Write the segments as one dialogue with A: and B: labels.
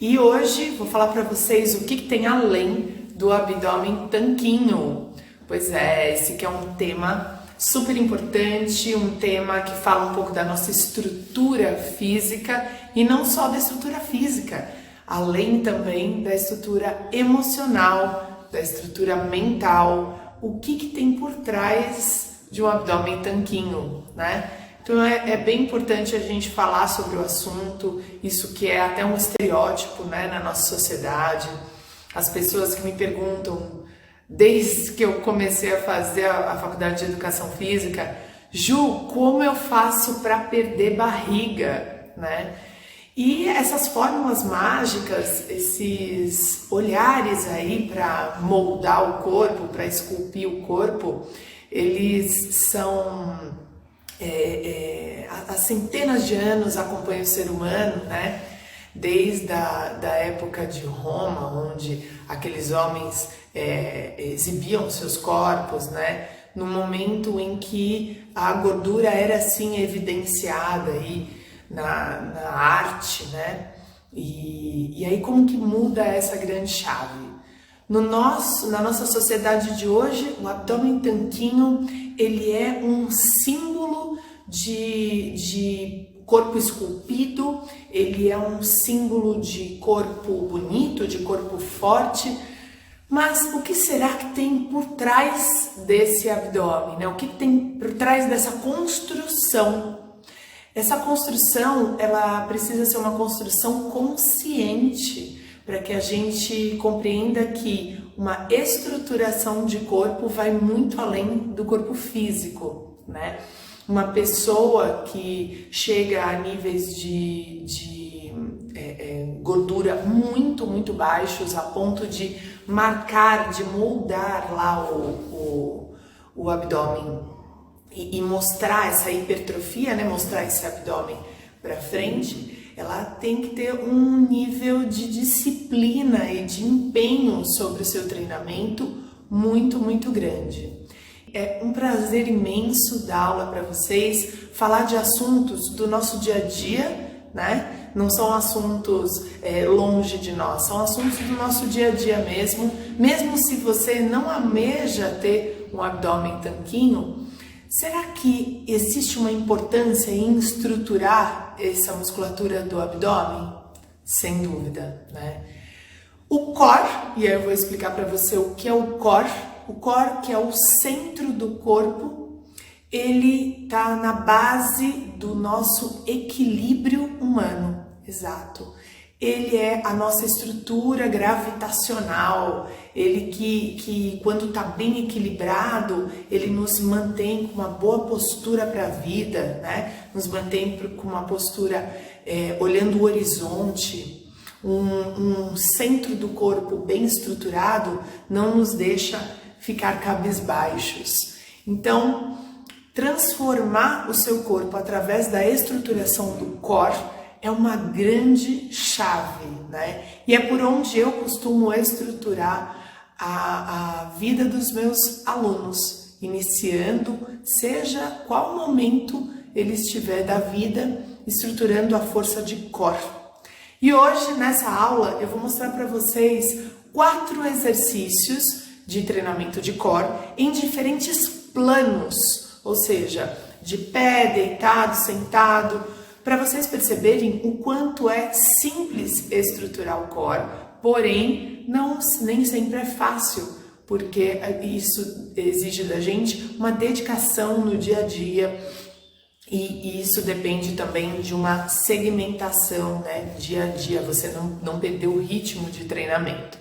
A: E hoje vou falar para vocês o que tem além do abdômen tanquinho. Pois é, esse que é um tema super importante, um tema que fala um pouco da nossa estrutura física e não só da estrutura física, além também da estrutura emocional, da estrutura mental, o que tem por trás de um abdômen tanquinho, né? Então é bem importante a gente falar sobre o assunto, isso que é até um estereótipo, né, na nossa sociedade. As pessoas que me perguntam, desde que eu comecei a fazer a faculdade de educação física, Ju, como eu faço para perder barriga, né? E essas fórmulas mágicas, esses olhares aí para moldar o corpo, para esculpir o corpo, eles são há centenas de anos acompanham o ser humano, né? Desde da época de Roma, onde aqueles homens exibiam seus corpos, né? No momento em que a gordura era assim evidenciada aí na arte, né? E aí como que muda essa grande chave? Na nossa sociedade de hoje, o abdômen tanquinho, ele é um símbolo de corpo esculpido, ele é um símbolo de corpo bonito, de corpo forte. Mas o que será que tem por trás desse abdômen, né? O que tem por trás dessa construção? Essa construção, ela precisa ser uma construção consciente, para que a gente compreenda que uma estruturação de corpo vai muito além do corpo físico, né? Uma pessoa que chega a níveis de gordura muito baixos, a ponto de marcar, de moldar lá o abdômen e mostrar essa hipertrofia, né? Mostrar esse abdômen para frente, ela tem que ter um nível de disciplina e de empenho sobre o seu treinamento muito grande. É um prazer imenso dar aula para vocês, falar de assuntos do nosso dia a dia, né? Não são assuntos longe de nós, são assuntos do nosso dia a dia mesmo. Mesmo se você não almeja ter um abdômen tanquinho, será que existe uma importância em estruturar essa musculatura do abdômen? Sem dúvida, né? O core, e aí eu vou explicar para você o que é o core, que é o centro do corpo, ele tá na base do nosso equilíbrio humano, exato. Ele é a nossa estrutura gravitacional, ele que quando está bem equilibrado, ele nos mantém com uma boa postura para a vida, né? Nos mantém com uma postura olhando o horizonte. Um centro do corpo bem estruturado não nos deixa ficar cabisbaixos. Então, transformar o seu corpo através da estruturação do core é uma grande chave, né? E é por onde eu costumo estruturar a vida dos meus alunos, iniciando, seja qual momento ele estiver da vida, estruturando a força de core. E hoje, nessa aula, eu vou mostrar para vocês 4 exercícios de treinamento de core em diferentes planos, ou seja, de pé, deitado, sentado, para vocês perceberem o quanto é simples estruturar o core, porém nem sempre é fácil, porque isso exige da gente uma dedicação no dia a dia e isso depende também de uma segmentação, né, dia a dia, você não perder o ritmo de treinamento.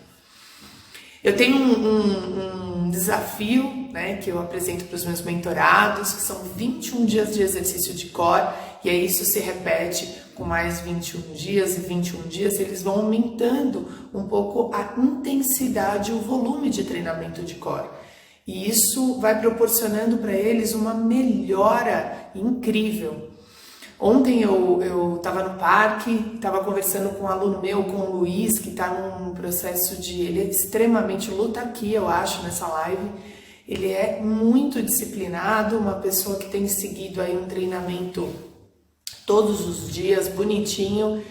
A: Eu tenho um desafio, né, que eu apresento para os meus mentorados, que são 21 dias de exercício de core, e aí isso se repete com mais 21 dias, e 21 dias eles vão aumentando um pouco a intensidade e o volume de treinamento de core. E isso vai proporcionando para eles uma melhora incrível. Ontem eu estava no parque, estava conversando com um aluno meu, com o Luiz, que está num processo ele é extremamente luta aqui, eu acho, nessa live. Ele é muito disciplinado, uma pessoa que tem seguido aí um treinamento todos os dias, bonitinho.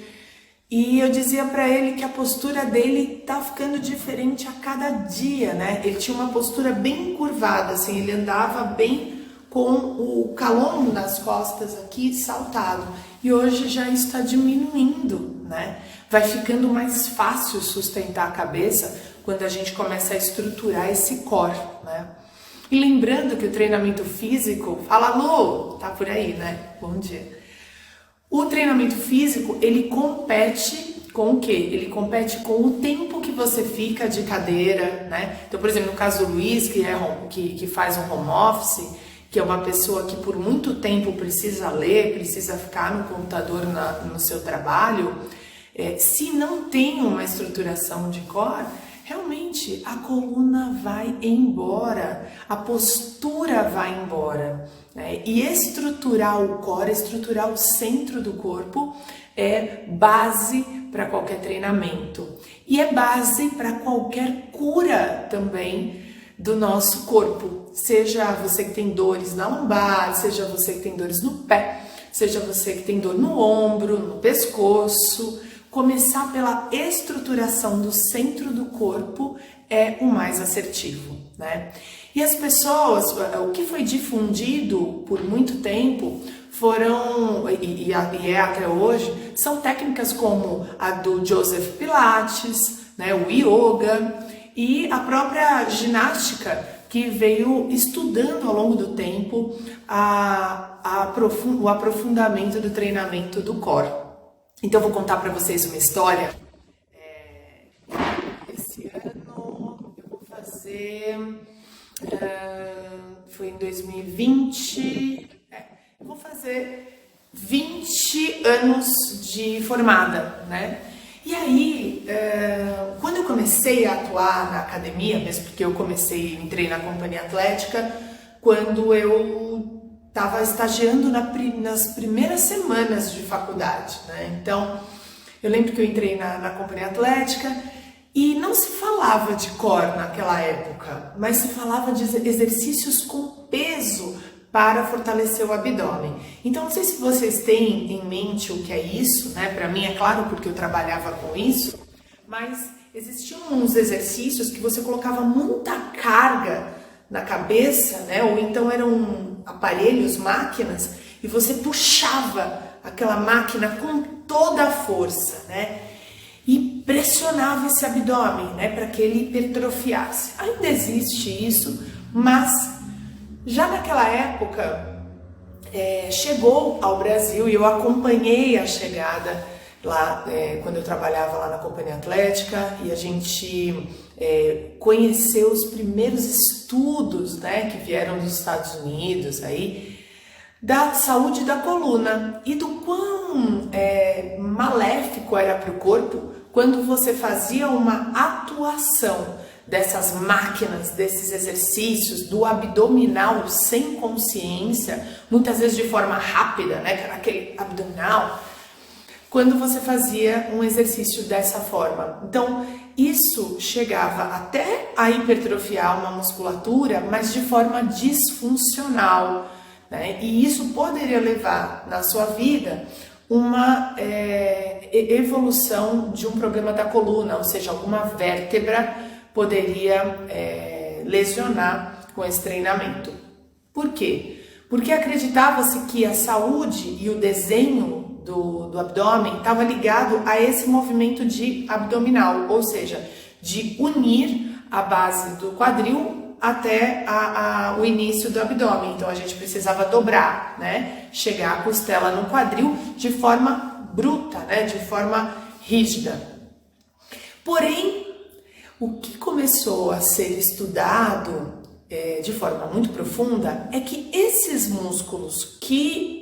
A: E eu dizia para ele que a postura dele tá ficando diferente a cada dia, né? Ele tinha uma postura bem curvada, assim, ele andava bem com o calombo das costas aqui saltado. E hoje já está diminuindo, né? Vai ficando mais fácil sustentar a cabeça quando a gente começa a estruturar esse core, né? E lembrando que o treinamento físico, fala Lu, tá por aí, né? Bom dia. O treinamento físico, ele compete com o quê? Ele compete com o tempo que você fica de cadeira, né? Então, por exemplo, no caso do Luiz, que faz um home office, que é uma pessoa que por muito tempo precisa ler, precisa ficar no computador no seu trabalho, se não tem uma estruturação de core, realmente a coluna vai embora, a postura vai embora, né? E estruturar o core, estruturar o centro do corpo é base para qualquer treinamento e é base para qualquer cura também do nosso corpo, seja você que tem dores na lombar, seja você que tem dores no pé, seja você que tem dor no ombro, no pescoço. Começar pela estruturação do centro do corpo é o mais assertivo, né? E as pessoas, o que foi difundido por muito tempo foram, e é até hoje, são técnicas como a do Joseph Pilates, né, o yoga e a própria ginástica, que veio estudando ao longo do tempo o aprofundamento do treinamento do core. Então, eu vou contar para vocês uma história. Esse ano eu vou fazer... foi em 2020... eu vou fazer 20 anos de formada, né? E aí, quando eu comecei a atuar na academia, mesmo porque eu entrei na companhia atlética, quando eu estava estagiando nas primeiras semanas de faculdade, né? Então, eu lembro que eu entrei na companhia atlética e não se falava de core naquela época, mas se falava de exercícios com peso para fortalecer o abdômen. Então, não sei se vocês têm em mente o que é isso, né? Para mim é claro porque eu trabalhava com isso, mas existiam uns exercícios que você colocava muita carga na cabeça, né? Ou então eram aparelhos, máquinas, e você puxava aquela máquina com toda a força, né? E pressionava esse abdômen, né? Para que ele hipertrofiasse. Ainda existe isso, mas já naquela época chegou ao Brasil e eu acompanhei a chegada lá quando eu trabalhava lá na companhia atlética e a gente conheceu os primeiros estudos, né, que vieram dos Estados Unidos aí, da saúde da coluna e do quão maléfico era para o corpo quando você fazia uma atuação dessas máquinas, desses exercícios, do abdominal sem consciência, muitas vezes de forma rápida, né, aquele abdominal, quando você fazia um exercício dessa forma. Então, isso chegava até a hipertrofiar uma musculatura, mas de forma disfuncional, né? E isso poderia levar na sua vida uma evolução de um problema da coluna, ou seja, alguma vértebra poderia lesionar com esse treinamento. Por quê? Porque acreditava-se que a saúde e o desenho do abdômen estava ligado a esse movimento de abdominal, ou seja, de unir a base do quadril até o início do abdômen. Então a gente precisava dobrar, né? Chegar a costela no quadril de forma bruta, né? De forma rígida. Porém, o que começou a ser estudado de forma muito profunda é que esses músculos que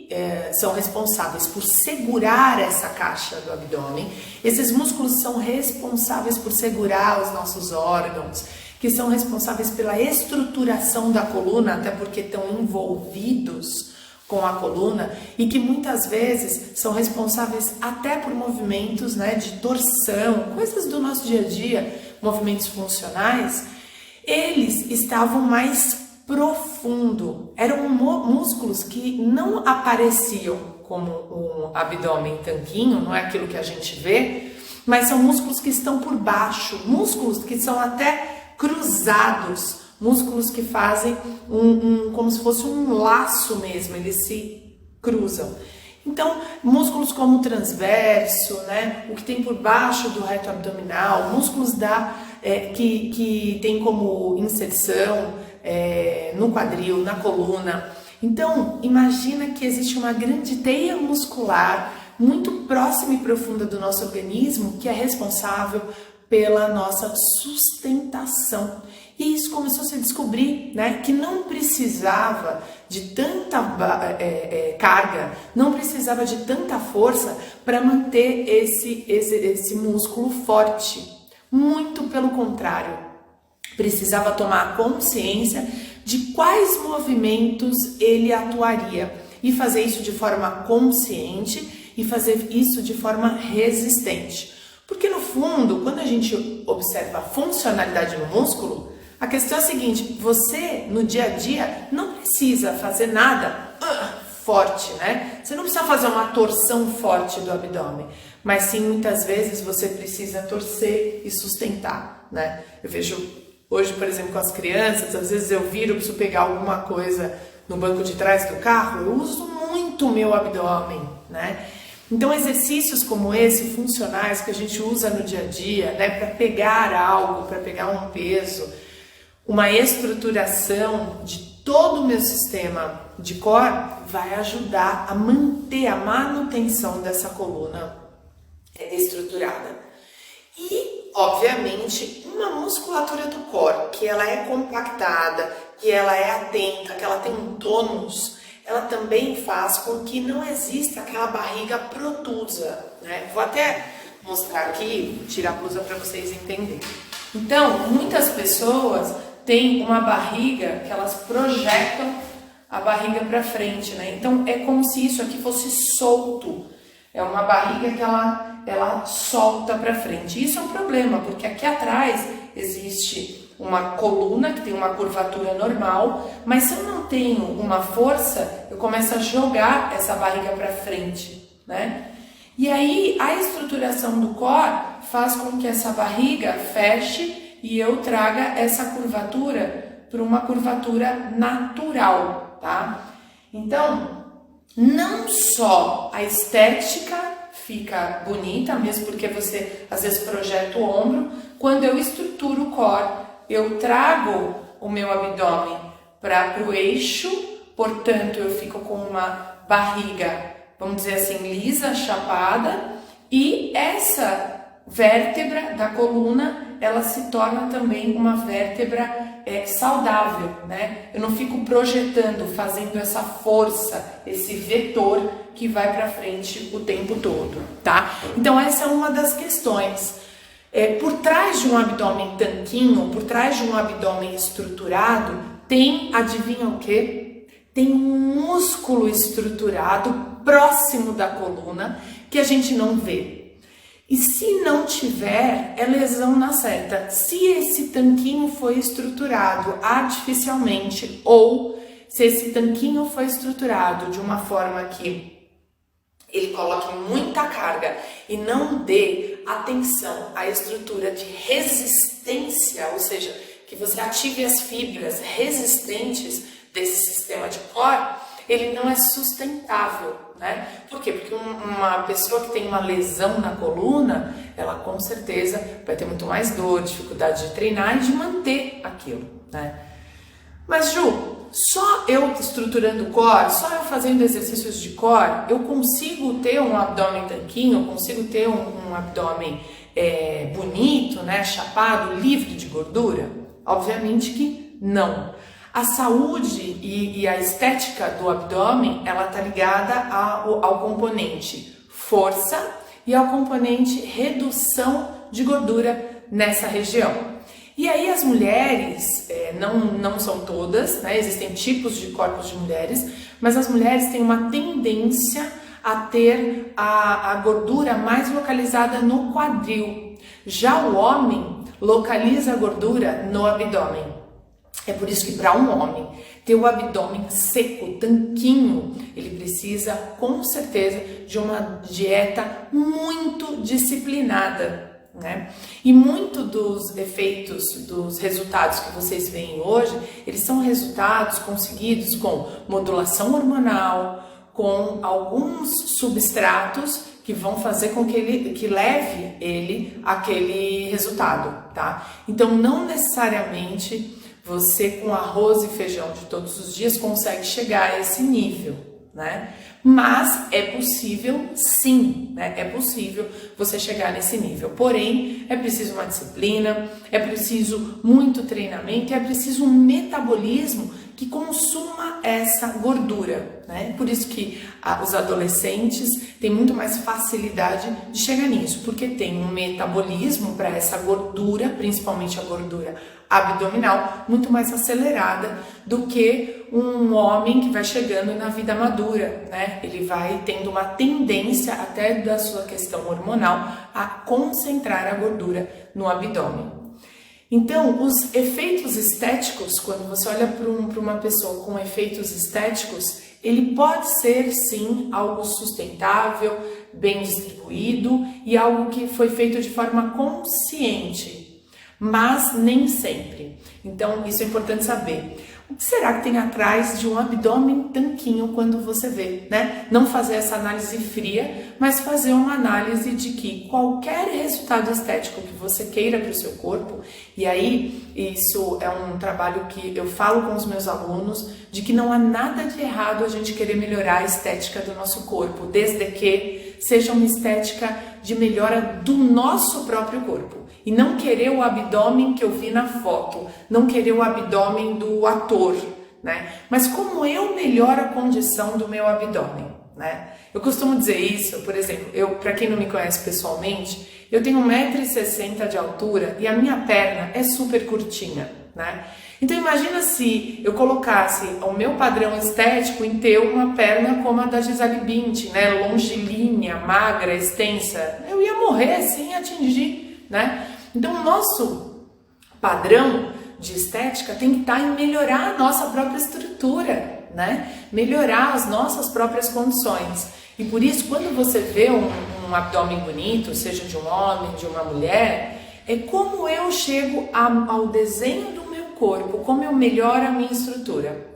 A: são responsáveis por segurar essa caixa do abdômen, esses músculos são responsáveis por segurar os nossos órgãos, que são responsáveis pela estruturação da coluna, até porque estão envolvidos com a coluna e que muitas vezes são responsáveis até por movimentos, né, de torção, coisas do nosso dia a dia, movimentos funcionais. Eles estavam mais profundo, eram músculos que não apareciam como um abdômen tanquinho, não é aquilo que a gente vê, mas são músculos que estão por baixo, músculos que são até cruzados, músculos que fazem como se fosse um laço mesmo, eles se cruzam. Então, músculos como o transverso, né, o que tem por baixo do reto abdominal, músculos que tem como inserção no quadril, na coluna. Então, imagina que existe uma grande teia muscular muito próxima e profunda do nosso organismo que é responsável pela nossa sustentação. E isso começou a se descobrir, né, que não precisava de tanta carga, não precisava de tanta força para manter esse músculo forte. Muito pelo contrário, precisava tomar consciência de quais movimentos ele atuaria e fazer isso de forma consciente e fazer isso de forma resistente. Porque no fundo, quando a gente observa a funcionalidade no músculo, a questão é a seguinte: você no dia a dia não precisa fazer nada forte, né? Você não precisa fazer uma torção forte do abdômen, mas sim muitas vezes você precisa torcer e sustentar, né? Eu vejo hoje, por exemplo, com as crianças, às vezes eu preciso pegar alguma coisa no banco de trás do carro, eu uso muito o meu abdômen, né? Então exercícios como esse, funcionais, que a gente usa no dia a dia, né, para pegar algo, para pegar um peso, uma estruturação de todo o meu sistema de core vai ajudar a manter a manutenção dessa coluna estruturada. E, obviamente, uma musculatura do core, que ela é compactada, que ela é atenta, que ela tem um tônus, ela também faz com que não exista aquela barriga protusa, né? Vou até mostrar aqui, tirar a blusa para vocês entenderem. Então, muitas pessoas têm uma barriga que elas projetam a barriga para frente, né? Então, é como se isso aqui fosse solto. É uma barriga que ela solta para frente. Isso é um problema, porque aqui atrás existe uma coluna que tem uma curvatura normal, mas se eu não tenho uma força, eu começo a jogar essa barriga para frente, né? E aí a estruturação do core faz com que essa barriga feche e eu traga essa curvatura para uma curvatura natural, tá? Então, não só a estética fica bonita, mesmo porque você às vezes projeta o ombro, quando eu estruturo o core, eu trago o meu abdômen para o eixo, portanto eu fico com uma barriga, vamos dizer assim, lisa, chapada, e essa vértebra da coluna, ela se torna também uma vértebra saudável, né? Eu não fico projetando, fazendo essa força, esse vetor que vai para frente o tempo todo, tá? Então essa é uma das questões. Por trás de um abdômen tanquinho, por trás de um abdômen estruturado, tem, adivinha o quê? Tem um músculo estruturado próximo da coluna que a gente não vê. E se não tiver, é lesão na certa. Se esse tanquinho foi estruturado artificialmente ou se esse tanquinho foi estruturado de uma forma que ele coloque muita carga e não dê atenção à estrutura de resistência, ou seja, que você ative as fibras resistentes desse sistema de core, ele não é sustentável, né? Por quê? Porque uma pessoa que tem uma lesão na coluna, ela com certeza vai ter muito mais dor, dificuldade de treinar e de manter aquilo, né? Mas Ju, só eu estruturando o core, só eu fazendo exercícios de core, eu consigo ter um abdômen tanquinho, eu consigo ter um abdômen bonito, né, chapado, livre de gordura? Obviamente que não. A saúde e a estética do abdômen, ela está ligada ao componente força e ao componente redução de gordura nessa região. E aí as mulheres, não são todas, né? Existem tipos de corpos de mulheres, mas as mulheres têm uma tendência a ter a gordura mais localizada no quadril. Já o homem localiza a gordura no abdômen. É por isso que para um homem ter o abdômen seco, tanquinho, ele precisa com certeza de uma dieta muito disciplinada, né? E muito dos efeitos, dos resultados que vocês veem hoje, eles são resultados conseguidos com modulação hormonal, com alguns substratos que vão fazer com que leve ele àquele resultado, tá? Então não necessariamente você com arroz e feijão de todos os dias consegue chegar a esse nível, né? Mas é possível sim, né? É possível você chegar nesse nível. Porém, é preciso uma disciplina, é preciso muito treinamento, é preciso um metabolismo que consuma essa gordura, né? Por isso que os adolescentes têm muito mais facilidade de chegar nisso, porque tem um metabolismo para essa gordura, principalmente a gordura abdominal, muito mais acelerada do que um homem que vai chegando na vida madura, né? Ele vai tendo uma tendência, até da sua questão hormonal, a concentrar a gordura no abdômen. Então, os efeitos estéticos, quando você olha para uma pessoa com efeitos estéticos, ele pode ser sim algo sustentável, bem distribuído e algo que foi feito de forma consciente, mas nem sempre. Então, isso é importante saber. O que será que tem atrás de um abdômen tanquinho quando você vê, né? Não fazer essa análise fria, mas fazer uma análise de que qualquer resultado estético que você queira para o seu corpo, e aí isso é um trabalho que eu falo com os meus alunos, de que não há nada de errado a gente querer melhorar a estética do nosso corpo, desde que seja uma estética de melhora do nosso próprio corpo. E não querer o abdômen que eu vi na foto, não querer o abdômen do ator, né? Mas como eu melhoro a condição do meu abdômen, né? Eu costumo dizer isso, por exemplo, para quem não me conhece pessoalmente, eu tenho 1,60 m de altura e a minha perna é super curtinha, né? Então imagina se eu colocasse o meu padrão estético em ter uma perna como a da Gisele Bündchen, né? Longilínea, magra, extensa. Eu ia morrer sem atingir, né? Então o nosso padrão de estética tem que estar em melhorar a nossa própria estrutura, né? Melhorar as nossas próprias condições. E por isso, quando você vê um abdômen bonito, seja de um homem, de uma mulher, é como eu chego ao desenho do meu corpo, como eu melhoro a minha estrutura.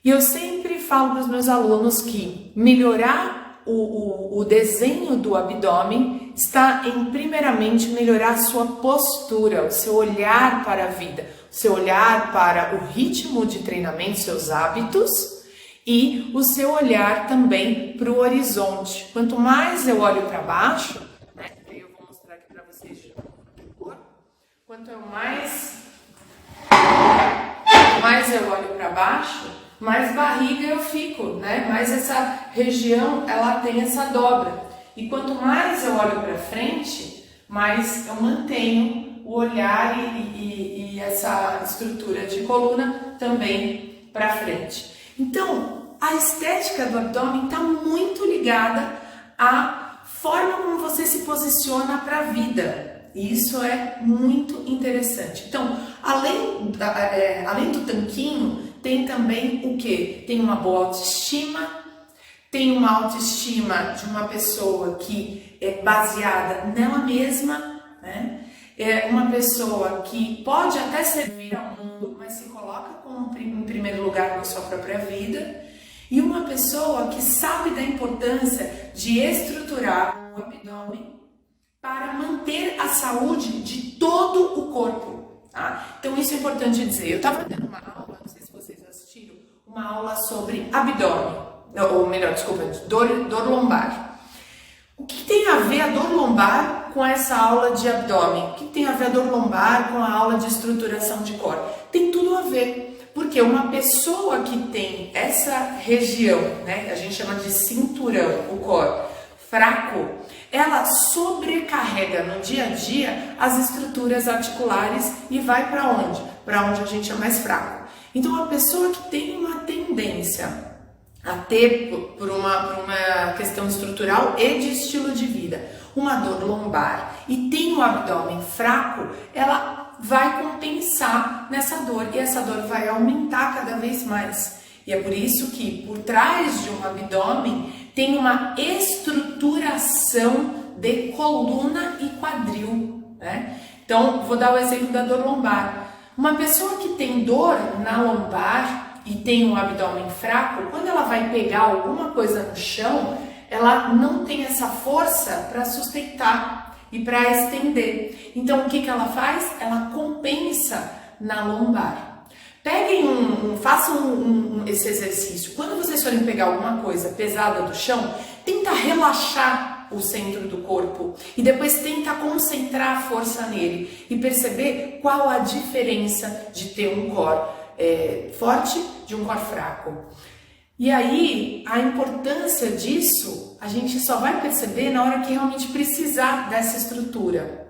A: E eu sempre falo para os meus alunos que melhorar o desenho do abdômen está em, primeiramente, melhorar a sua postura, o seu olhar para a vida, o seu olhar para o ritmo de treinamento, seus hábitos e o seu olhar também para o horizonte. Quanto mais eu olho para baixo, né, eu vou mostrar aqui para vocês de novo. Quanto mais eu olho para baixo, mais barriga eu fico, né? Mais essa região ela tem essa dobra. E quanto mais eu olho para frente, mais eu mantenho o olhar e essa estrutura de coluna também para frente. Então, a estética do abdômen está muito ligada à forma como você se posiciona para a vida. E isso é muito interessante. Então, além do tanquinho, tem também o quê? Tem uma boa autoestima, tem uma autoestima de uma pessoa que é baseada nela mesma, né? É uma pessoa que pode até servir ao mundo, mas se coloca em primeiro lugar na sua própria vida. E uma pessoa que sabe da importância de estruturar o abdômen para manter a saúde de todo o corpo, tá? Então isso é importante dizer. Eu estava dando uma aula, não sei se vocês assistiram, uma aula sobre abdômen, ou melhor, desculpa, dor lombar. O que tem a ver a dor lombar com essa aula de abdômen? O que tem a ver a dor lombar com a aula de estruturação de core? Tem tudo a ver, porque uma pessoa que tem essa região, né, a gente chama de cinturão, o core, fraco, ela sobrecarrega no dia a dia as estruturas articulares e vai para onde? Para onde a gente é mais fraco. Então, uma pessoa que tem uma tendência a ter, por uma questão estrutural e de estilo de vida, uma dor lombar e tem o abdômen fraco, ela vai compensar nessa dor e essa dor vai aumentar cada vez mais. E é por isso que por trás de um abdômen tem uma estruturação de coluna e quadril, né? Então, vou dar o exemplo da dor lombar. Uma pessoa que tem dor na lombar e tem um abdômen fraco, quando ela vai pegar alguma coisa no chão, ela não tem essa força para sustentar e para estender. Então, o que que ela faz? Ela compensa na lombar. Peguem façam esse exercício. Quando vocês forem pegar alguma coisa pesada do chão, tenta relaxar o centro do corpo e depois tenta concentrar a força nele e perceber qual a diferença de ter um core forte de um core fraco. E aí, a importância disso, a gente só vai perceber na hora que realmente precisar dessa estrutura.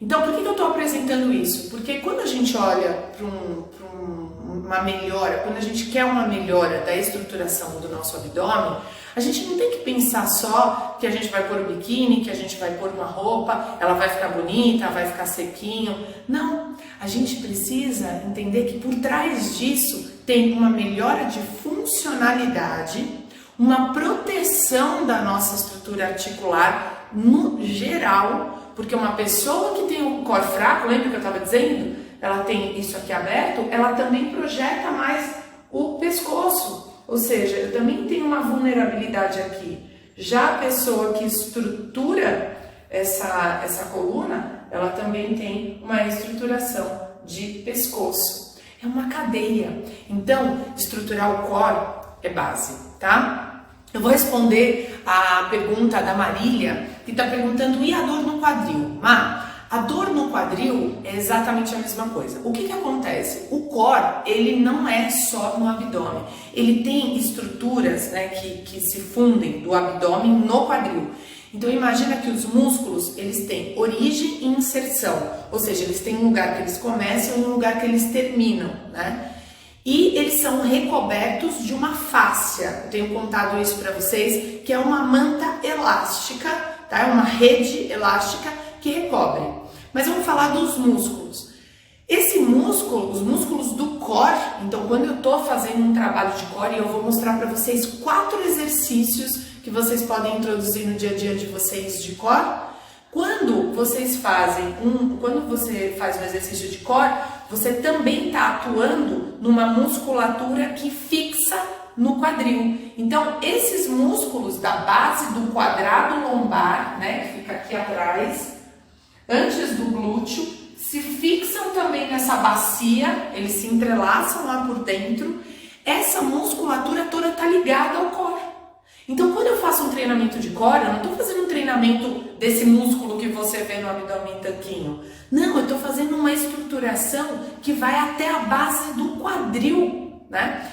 A: Então, por que eu estou apresentando isso? Porque quando a gente olha para uma melhora, quando a gente quer uma melhora da estruturação do nosso abdômen, a gente não tem que pensar só que a gente vai pôr um biquíni, que a gente vai pôr uma roupa, ela vai ficar bonita, vai ficar sequinho. Não, a gente precisa entender que por trás disso tem uma melhora de funcionalidade, uma proteção da nossa estrutura articular no geral, porque uma pessoa que tem um core fraco, lembra que eu estava dizendo? Ela tem isso aqui aberto, ela também projeta mais o pescoço. Ou seja, eu também tenho uma vulnerabilidade aqui. Já a pessoa que estrutura essa coluna, ela também tem uma estruturação de pescoço. É uma cadeia. Então, estruturar o core é base, tá? Eu vou responder a pergunta da Marília, que está perguntando, e a dor no quadril? A dor no quadril é exatamente a mesma coisa. O que acontece? O core, ele não é só no abdômen. Ele tem estruturas, né, que se fundem do abdômen no quadril. Então imagina que os músculos, eles têm origem e inserção. Ou seja, eles têm um lugar que eles começam e um lugar que eles terminam, né? E eles são recobertos de uma fáscia. Eu tenho contado isso para vocês, que é uma manta elástica, tá? É uma rede elástica que recobre. Mas vamos falar dos músculos. Esse músculo, os músculos do core, então quando eu estou fazendo um trabalho de core, eu vou mostrar para vocês 4 exercícios que vocês podem introduzir no dia a dia de vocês de core. Quando você faz um exercício de core, você também está atuando numa musculatura que fixa no quadril. Então, esses músculos da base do quadrado lombar, né, que fica aqui atrás, antes do glúteo, se fixam também nessa bacia, eles se entrelaçam lá por dentro. Essa musculatura toda está ligada ao core. Então, quando eu faço um treinamento de core, eu não estou fazendo um treinamento desse músculo que você vê no abdômen tanquinho. Não, eu estou fazendo uma estruturação que vai até a base do quadril, né?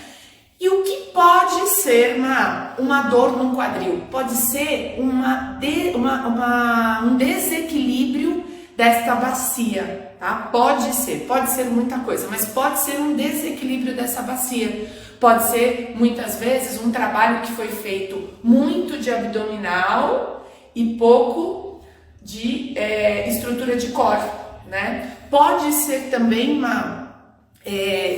A: E o que pode ser uma dor no quadril? Pode ser um desequilíbrio desta bacia, tá? Pode ser muita coisa, mas pode ser um desequilíbrio dessa bacia. Pode ser, muitas vezes, um trabalho que foi feito muito de abdominal e pouco de estrutura de core, né? Pode ser também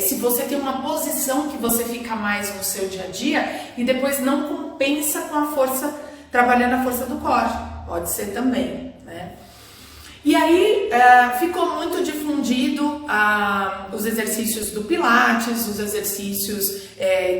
A: se você tem uma posição que você fica mais no seu dia a dia e depois não compensa com a força, trabalhando a força do core. Pode ser também, né? E aí ficou muito difundido os exercícios do Pilates, os exercícios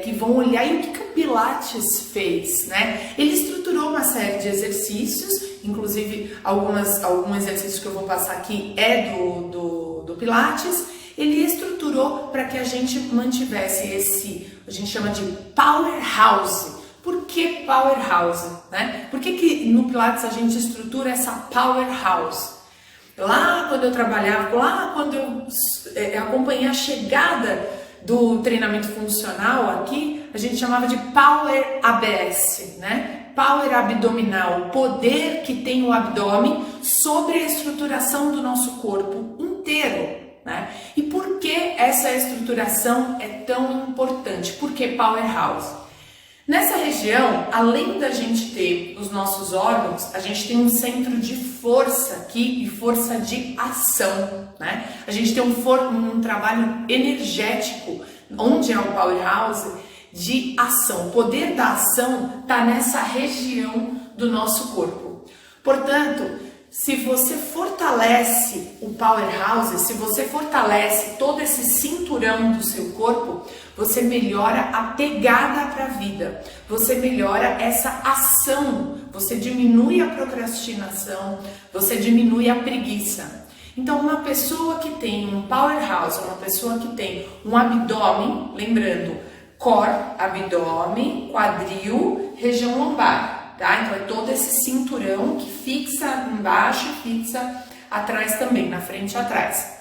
A: que vão olhar e o que o Pilates fez, né? Ele estruturou uma série de exercícios, inclusive algum exercício que eu vou passar aqui é do Pilates. Ele estruturou para que a gente mantivesse a gente chama de powerhouse. Por que powerhouse, né? Por que no Pilates a gente estrutura essa powerhouse? Lá quando eu trabalhava, quando eu acompanhei a chegada do treinamento funcional aqui, a gente chamava de Power ABS, né? Power abdominal, o poder que tem o abdômen sobre a estruturação do nosso corpo inteiro, né? E por que essa estruturação é tão importante? Por que powerhouse? Nessa região, além da gente ter os nossos órgãos, a gente tem um centro de força aqui e força de ação, né? A gente tem um trabalho energético, onde é o Powerhouse, de ação. O poder da ação está nessa região do nosso corpo. Portanto, se você fortalece o Powerhouse, se você fortalece todo esse cinturão do seu corpo, você melhora a pegada para a vida, você melhora essa ação, você diminui a procrastinação, você diminui a preguiça. Então, uma pessoa que tem um Powerhouse, uma pessoa que tem um abdômen, lembrando, core, abdômen, quadril, região lombar, tá? Então, é todo esse cinturão que fixa embaixo e fixa atrás também, na frente e atrás.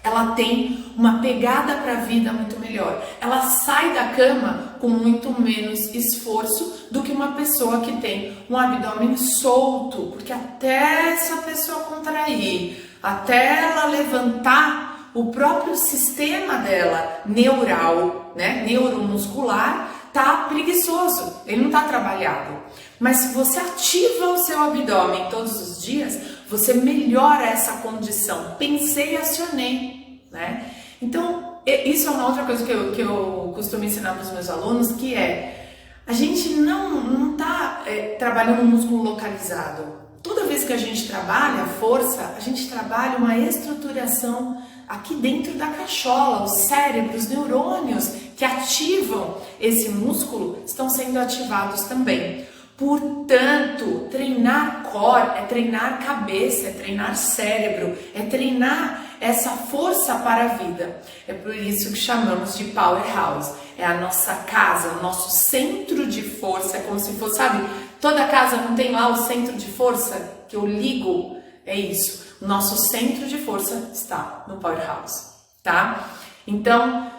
A: Ela tem uma pegada para a vida muito melhor. Ela sai da cama com muito menos esforço do que uma pessoa que tem um abdômen solto, porque até essa pessoa contrair, até ela levantar, o próprio sistema dela neural, né, neuromuscular, tá preguiçoso, ele não tá trabalhado. Mas se você ativa o seu abdômen todos os dias, você melhora essa condição. Pensei e acionei, né? Então, isso é uma outra coisa que eu costumo ensinar para os meus alunos, que é, a gente não tá trabalhando um músculo localizado. Toda vez que a gente trabalha força, a gente trabalha uma estruturação aqui dentro da cachola, o cérebro, os neurônios que ativam esse músculo estão sendo ativados também. Portanto, treinar core é treinar cabeça, é treinar cérebro, é treinar essa força para a vida. É por isso que chamamos de Powerhouse. É a nossa casa, o nosso centro de força, é como se fosse, sabe, toda casa não tem lá o centro de força que eu ligo? É isso. O nosso centro de força está no Powerhouse, tá? Então,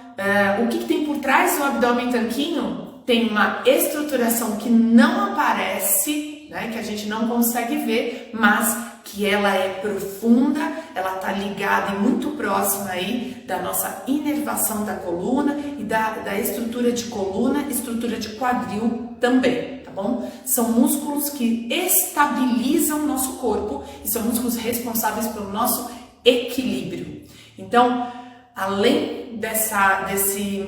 A: o que tem por trás do abdômen tanquinho? Tem uma estruturação que não aparece, né, que a gente não consegue ver, mas que ela é profunda, ela está ligada e muito próxima aí da nossa inervação da coluna e da estrutura de coluna, estrutura de quadril também, tá bom? São músculos que estabilizam o nosso corpo e são músculos responsáveis pelo nosso equilíbrio. Então, além desse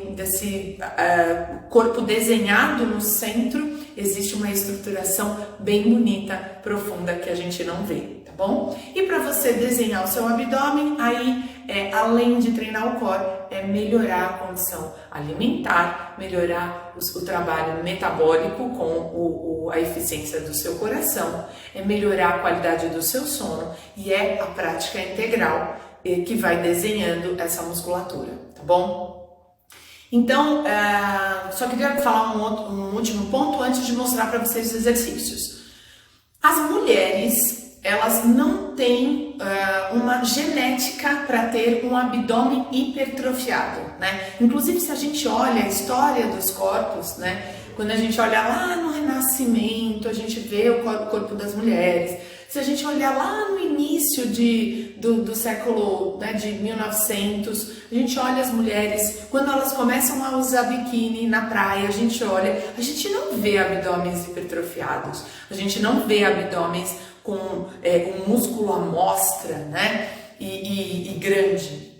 A: corpo desenhado no centro, existe uma estruturação bem bonita, profunda, que a gente não vê, tá bom? E para você desenhar o seu abdômen, aí, além de treinar o core, é melhorar a condição alimentar, melhorar o trabalho metabólico com a eficiência do seu coração, é melhorar a qualidade do seu sono e é a prática integral que vai desenhando essa musculatura, tá bom? Então, só queria falar um último ponto antes de mostrar para vocês os exercícios. As mulheres, elas não têm uma genética para ter um abdômen hipertrofiado, né? Inclusive, se a gente olha a história dos corpos, né? Quando a gente olha lá no Renascimento, a gente vê o corpo das mulheres. Se a gente olhar lá no início do século, né, de 1900, a gente olha as mulheres, quando elas começam a usar biquíni na praia, a gente olha, a gente não vê abdômenes hipertrofiados, a gente não vê abdômenes com um músculo à mostra, né, e grande.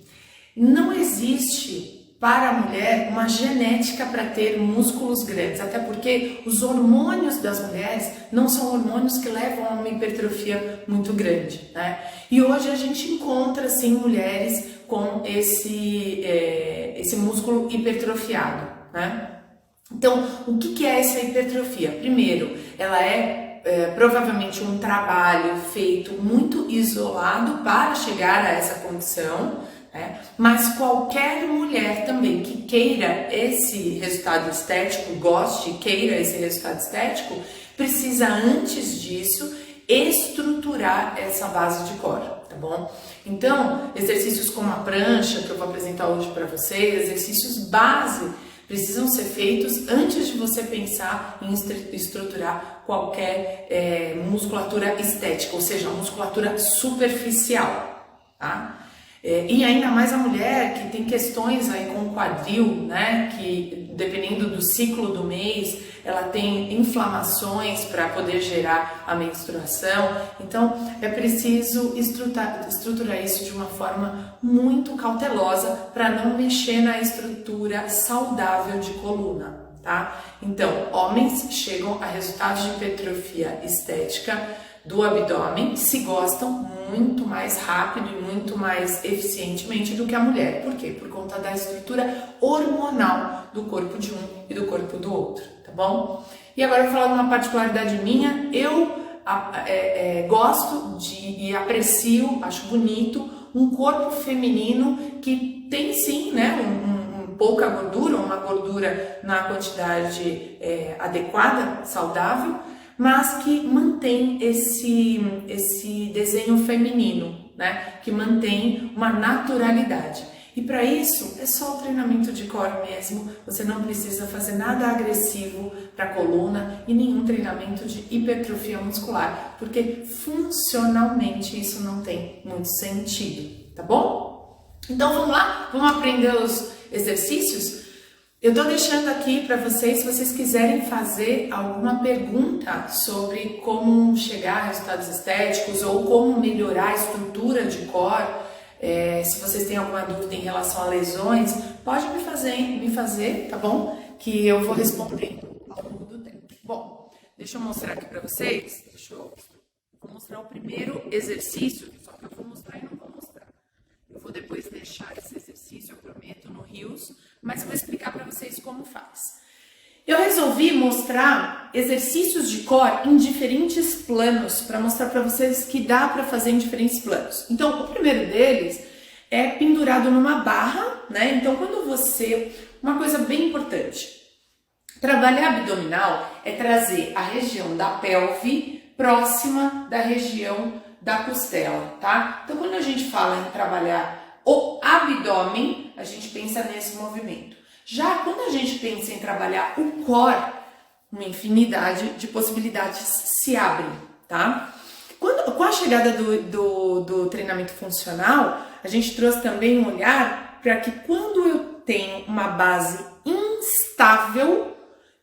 A: Não existe para a mulher uma genética para ter músculos grandes, até porque os hormônios das mulheres não são hormônios que levam a uma hipertrofia muito grande, né? E hoje a gente encontra sim mulheres com esse músculo hipertrofiado, né? Então, o que é essa hipertrofia? Primeiro, ela é provavelmente um trabalho feito muito isolado para chegar a essa condição. Mas qualquer mulher também que queira esse resultado estético, queira esse resultado estético, precisa antes disso estruturar essa base de core, tá bom? Então, exercícios como a prancha, que eu vou apresentar hoje para vocês, exercícios base, precisam ser feitos antes de você pensar em estruturar qualquer musculatura estética, ou seja, musculatura superficial, tá? E ainda mais a mulher que tem questões aí com o quadril, né? Que dependendo do ciclo do mês, ela tem inflamações para poder gerar a menstruação. Então, é preciso estruturar isso de uma forma muito cautelosa para não mexer na estrutura saudável de coluna, tá? Então, homens chegam a resultados de hipertrofia estética do abdômen se gostam muito mais rápido e muito mais eficientemente do que a mulher. Por quê? Por conta da estrutura hormonal do corpo de um e do corpo do outro, tá bom? E agora eu vou falar de uma particularidade minha. Eu gosto e aprecio, acho bonito, um corpo feminino que tem sim, né, pouca gordura, uma gordura na quantidade adequada, saudável, mas que mantém esse desenho feminino, né? Que mantém uma naturalidade. E para isso é só o treinamento de core mesmo, você não precisa fazer nada agressivo para a coluna e nenhum treinamento de hipertrofia muscular, porque funcionalmente isso não tem muito sentido, tá bom? Então vamos lá, vamos aprender os exercícios? Eu tô deixando aqui para vocês, se vocês quiserem fazer alguma pergunta sobre como chegar a resultados estéticos ou como melhorar a estrutura de core, se vocês têm alguma dúvida em relação a lesões, pode me fazer, tá bom? Que eu vou respondendo ao longo do tempo. Bom, deixa eu mostrar aqui para vocês, vou mostrar o primeiro exercício, só que eu vou mostrar e não vou mostrar. Eu vou depois deixar esse exercício, eu prometo, no Reels, mas vou explicar para vocês como faz. Eu resolvi mostrar exercícios de core em diferentes planos, para mostrar para vocês que dá para fazer em diferentes planos. Então, o primeiro deles é pendurado numa barra, né? Então, uma coisa bem importante, trabalhar abdominal é trazer a região da pelve próxima da região da costela, tá? Então, quando a gente fala em trabalhar o abdômen, a gente pensa nesse movimento. Já quando a gente pensa em trabalhar o core, uma infinidade de possibilidades se abrem, tá? Com a chegada do treinamento funcional, a gente trouxe também um olhar para que quando eu tenho uma base instável,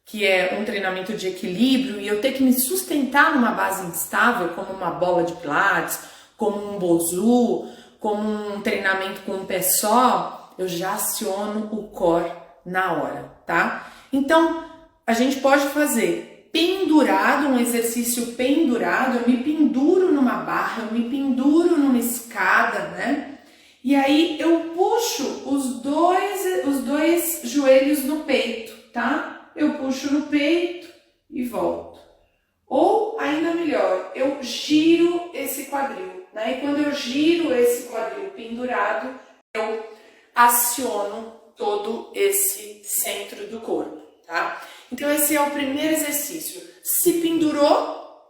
A: que é um treinamento de equilíbrio, e eu tenho que me sustentar numa base instável, como uma bola de pilates, como um bozu, como um treinamento com um pé só, eu já aciono o core na hora, tá? Então, a gente pode fazer pendurado, um exercício pendurado, eu me penduro numa barra, eu me penduro numa escada, né? E aí eu puxo os dois joelhos no peito, tá? Eu puxo no peito e volto. Ou, ainda melhor, eu giro esse quadril, né? E quando eu giro esse quadril pendurado, eu aciono todo esse centro do corpo, tá? Então, esse é o primeiro exercício. Se pendurou,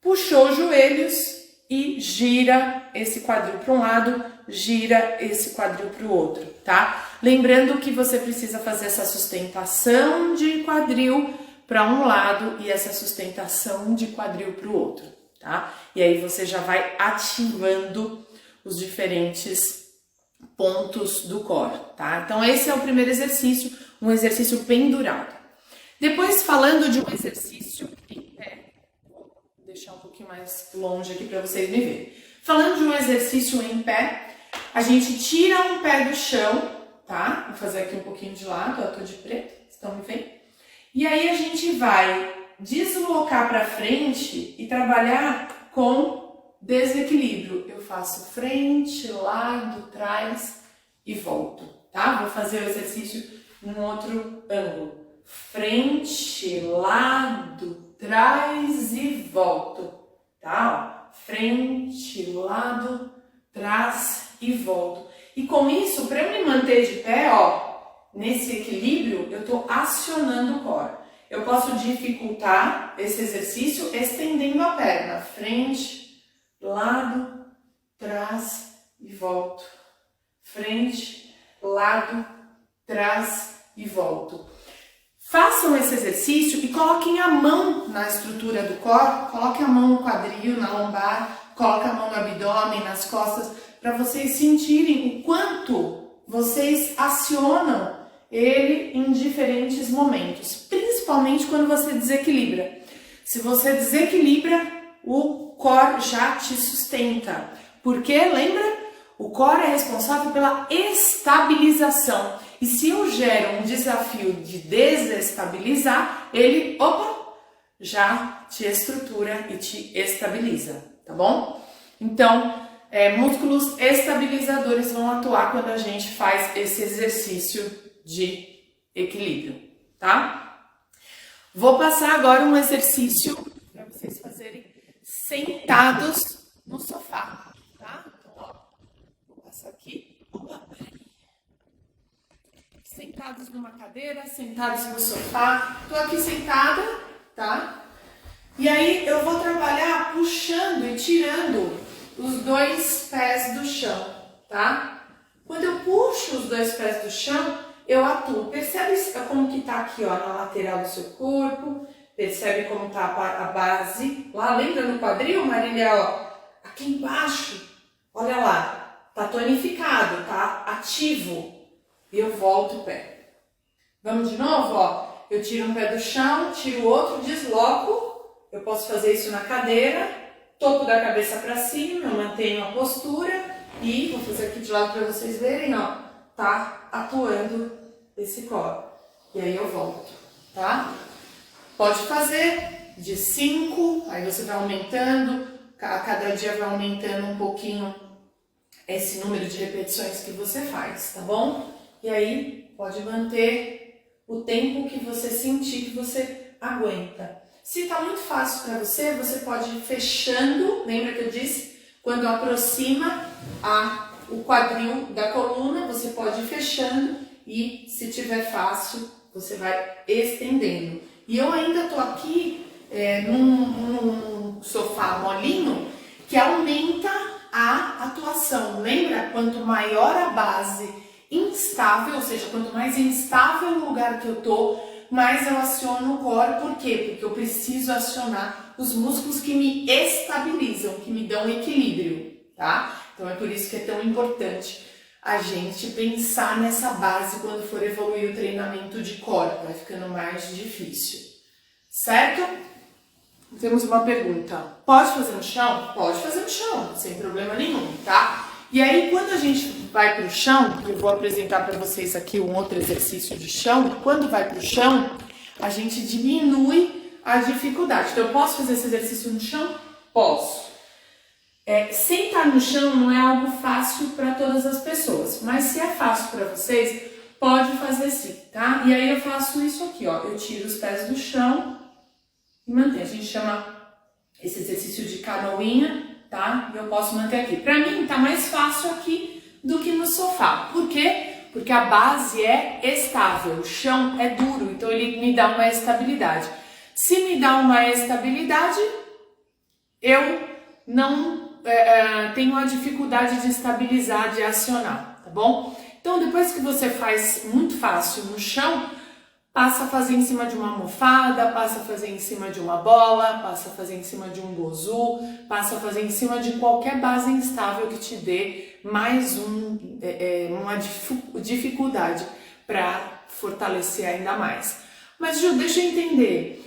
A: puxou os joelhos e gira esse quadril para um lado, gira esse quadril para o outro, tá? Lembrando que você precisa fazer essa sustentação de quadril para um lado e essa sustentação de quadril para o outro, tá? E aí você já vai ativando os diferentes pontos do core, tá? Então esse é o primeiro exercício, um exercício pendurado. Depois, falando de um exercício em pé, vou deixar um pouquinho mais longe aqui para vocês me verem. Falando de um exercício em pé, a gente tira um pé do chão, tá? Vou fazer aqui um pouquinho de lado, eu tô de preto, vocês estão me vendo? E aí a gente vai deslocar para frente e trabalhar com desequilíbrio. Eu faço frente, lado, trás e volto, tá? Vou fazer o exercício num outro ângulo. Frente, lado, trás e volto, tá? Frente, lado, trás e volto. E com isso, para eu me manter de pé, ó, nesse equilíbrio, eu estou acionando o core. Eu posso dificultar esse exercício estendendo a perna. Frente, lado, trás e volto. Frente, lado, trás e volto. Façam esse exercício e coloquem a mão na estrutura do core. Coloquem a mão no quadril, na lombar. Coloquem a mão no abdômen, nas costas, para vocês sentirem o quanto vocês acionam ele em diferentes momentos, principalmente quando você desequilibra. Se você desequilibra, o core já te sustenta. Porque, lembra? O core é responsável pela estabilização. E se eu gero um desafio de desestabilizar, ele, já te estrutura e te estabiliza, tá bom? Então, músculos estabilizadores vão atuar quando a gente faz esse exercício de equilíbrio, tá? Vou passar agora um exercício para vocês fazerem sentados no sofá, tá? Então, ó, vou passar aqui. Sentados numa cadeira, sentados no sofá. Tô aqui sentada, tá? E aí eu vou trabalhar puxando e tirando os 2 pés do chão, tá? Quando eu puxo os 2 pés do chão, eu atuo. Percebe como que tá aqui, ó, na lateral do seu corpo? Percebe como tá a base? Lá, lembra no quadril, Marília, ó? Aqui embaixo, olha lá, tá tonificado, tá ativo. E eu volto o pé. Vamos de novo, ó. Eu tiro um pé do chão, tiro o outro, desloco. Eu posso fazer isso na cadeira, topo da cabeça para cima, eu mantenho a postura e vou fazer aqui de lado para vocês verem, ó, tá atuando esse core. E aí eu volto, tá? Pode fazer de 5, aí você vai aumentando, a cada dia vai aumentando um pouquinho esse número de repetições que você faz, tá bom? E aí pode manter o tempo que você sentir que você aguenta. Se está muito fácil para você, você pode ir fechando, lembra que eu disse? Quando aproxima o quadril da coluna, você pode ir fechando e, se tiver fácil, você vai estendendo. E eu ainda estou aqui num sofá molinho que aumenta a atuação. Lembra? Quanto maior a base instável, ou seja, quanto mais instável o lugar que eu estou, mais eu aciono o core. Por quê? Porque eu preciso acionar os músculos que me estabilizam, que me dão equilíbrio, tá? Então é por isso que é tão importante a gente pensar nessa base quando for evoluir o treinamento de core, vai ficando mais difícil, certo? Temos uma pergunta. Pode fazer no chão? Pode fazer no chão, sem problema nenhum, tá? E aí, quando a gente vai para o chão, eu vou apresentar para vocês aqui um outro exercício de chão. Quando vai para o chão, a gente diminui a dificuldade. Então, eu posso fazer esse exercício no chão? Posso. Sentar no chão não é algo fácil para todas as pessoas, mas se é fácil para vocês, pode fazer sim, tá? E aí eu faço isso aqui, ó. Eu tiro os pés do chão e mantenho. A gente chama esse exercício de canoinha, tá? E eu posso manter aqui. Pra mim, tá mais fácil aqui do que no sofá. Por quê? Porque a base é estável, o chão é duro, então ele me dá uma estabilidade. Se me dá uma estabilidade, eu não tenho a dificuldade de estabilizar, de acionar, tá bom? Então, depois que você faz muito fácil no chão, passa a fazer em cima de uma almofada, passa a fazer em cima de uma bola, passa a fazer em cima de um gozu, passa a fazer em cima de qualquer base instável que te dê mais uma dificuldade para fortalecer ainda mais. Mas, Ju, deixa eu entender.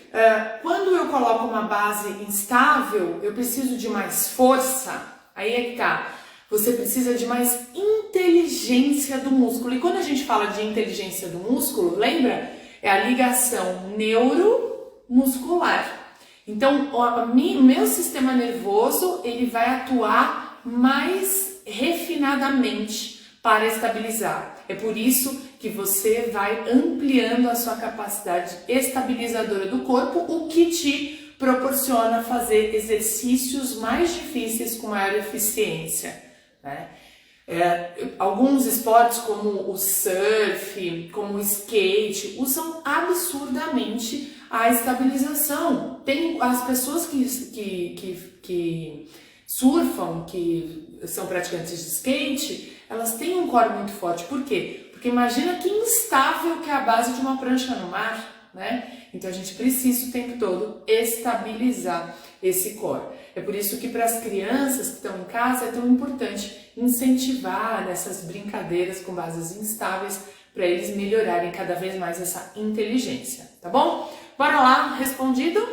A: Quando eu coloco uma base instável, eu preciso de mais força? Aí é que tá. Você precisa de mais inteligência do músculo. E quando a gente fala de inteligência do músculo, lembra? É a ligação neuromuscular. Então, o meu sistema nervoso, ele vai atuar mais refinadamente para estabilizar. É por isso que você vai ampliando a sua capacidade estabilizadora do corpo, o que te proporciona fazer exercícios mais difíceis com maior eficiência, né? Alguns esportes como o surf, como o skate, usam absurdamente a estabilização. Tem as pessoas que surfam, que são praticantes de skate, elas têm um core muito forte. Por quê? Porque imagina que instável que é a base de uma prancha no mar, né? Então a gente precisa o tempo todo estabilizar esse core. É por isso que para as crianças que estão em casa é tão importante incentivar essas brincadeiras com bases instáveis para eles melhorarem cada vez mais essa inteligência, tá bom? Bora lá, respondido?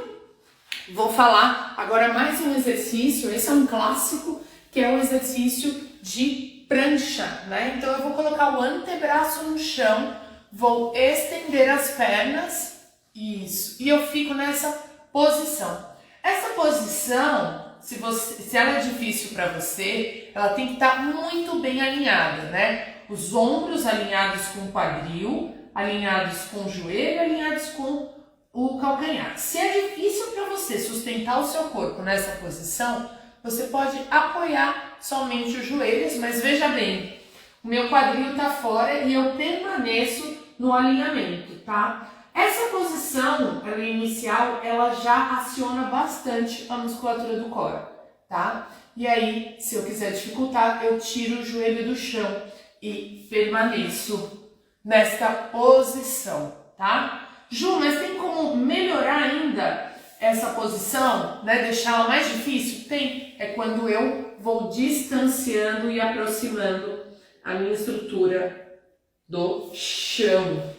A: Vou falar agora mais um exercício, esse é um clássico, que é o exercício de prancha, né? Então eu vou colocar o antebraço no chão, vou estender as pernas, isso, e eu fico nessa posição. Essa posição, se ela é difícil para você, ela tem que estar muito bem alinhada, né? Os ombros alinhados com o quadril, alinhados com o joelho, alinhados com o calcanhar. Se é difícil para você sustentar o seu corpo nessa posição, você pode apoiar somente os joelhos, mas veja bem, o meu quadril está fora e eu permaneço no alinhamento, tá? Essa posição ali inicial, ela já aciona bastante a musculatura do core, tá? E aí, se eu quiser dificultar, eu tiro o joelho do chão e permaneço nesta posição, tá? Ju, mas tem como melhorar ainda essa posição, né? Deixá-la mais difícil? Tem. É quando eu vou distanciando e aproximando a minha estrutura do chão.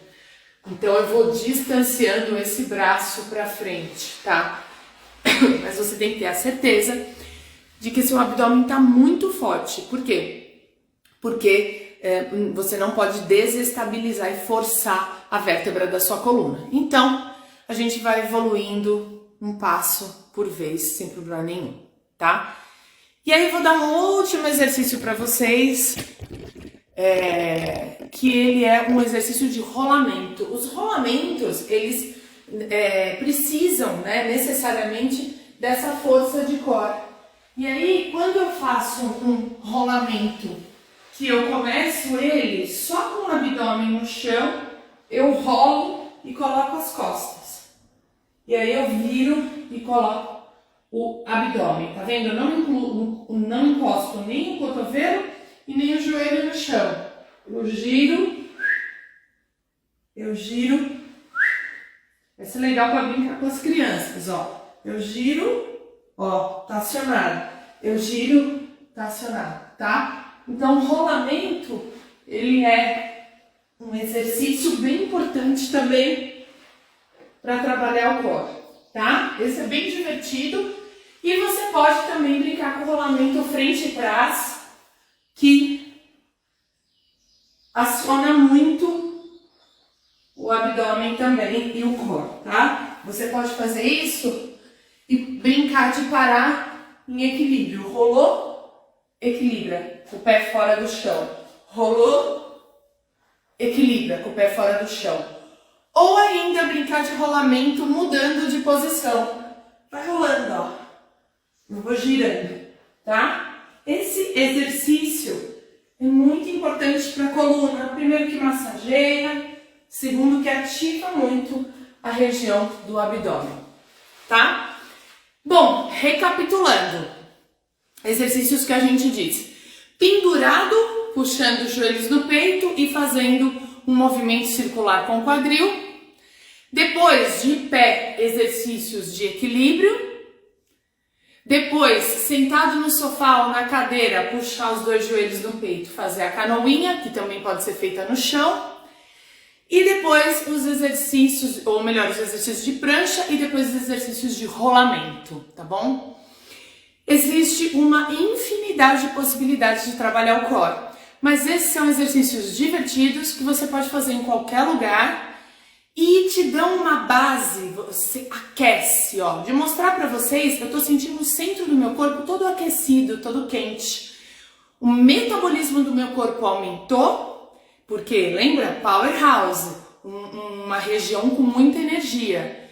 A: Então eu vou distanciando esse braço para frente, tá? Mas você tem que ter a certeza de que seu abdômen está muito forte. Por quê? Porque você não pode desestabilizar e forçar a vértebra da sua coluna. Então, a gente vai evoluindo um passo por vez, sem problema nenhum, tá? E aí eu vou dar um último exercício para vocês, que ele é um exercício de rolamento. Os rolamentos, eles precisam, né, necessariamente dessa força de core. E aí, quando eu faço um rolamento, que eu começo ele só com o abdômen no chão, eu rolo e coloco as costas. E aí eu viro e coloco o abdômen, tá vendo? Eu não encosto nem o cotovelo e nem o joelho no chão. Eu giro. Vai ser legal para brincar com as crianças, ó. Eu giro, ó, tá acionado. Eu giro, tá acionado, tá? Então, o rolamento, ele é um exercício bem importante também para trabalhar o core, tá? Esse é bem divertido. E você pode também brincar com o rolamento frente e trás, que aciona muito o abdômen também e o core, tá? Você pode fazer isso e brincar de parar em equilíbrio. Rolou, equilibra, com o pé fora do chão. Rolou, equilibra, com o pé fora do chão. Ou ainda brincar de rolamento mudando de posição. Vai rolando, ó. Eu vou girando, tá? Esse exercício é muito importante para a coluna. Primeiro que massageia, segundo que ativa muito a região do abdômen, tá? Bom, recapitulando. Exercícios que a gente diz. Pendurado, puxando os joelhos do peito e fazendo um movimento circular com o quadril. Depois, de pé, exercícios de equilíbrio. Depois, sentado no sofá ou na cadeira, puxar os dois joelhos no peito, fazer a canoinha, que também pode ser feita no chão. E depois os exercícios, ou melhor, os exercícios de prancha e depois os exercícios de rolamento, tá bom? Existe uma infinidade de possibilidades de trabalhar o core, mas esses são exercícios divertidos que você pode fazer em qualquer lugar e te dão uma base, você aquece, ó. De mostrar para vocês, eu tô sentindo o centro do meu corpo todo aquecido, todo quente. O metabolismo do meu corpo aumentou, porque, lembra? Powerhouse, uma região com muita energia.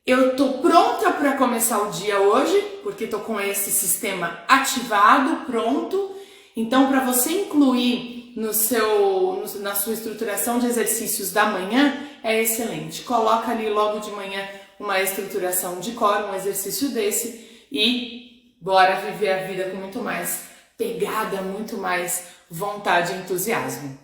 A: Eu tô pronta para começar o dia hoje, porque tô com esse sistema ativado, pronto. Então, para você incluir na sua estruturação de exercícios da manhã, é excelente. Coloca ali logo de manhã uma estruturação de core, um exercício desse e bora viver a vida com muito mais pegada, muito mais vontade e entusiasmo.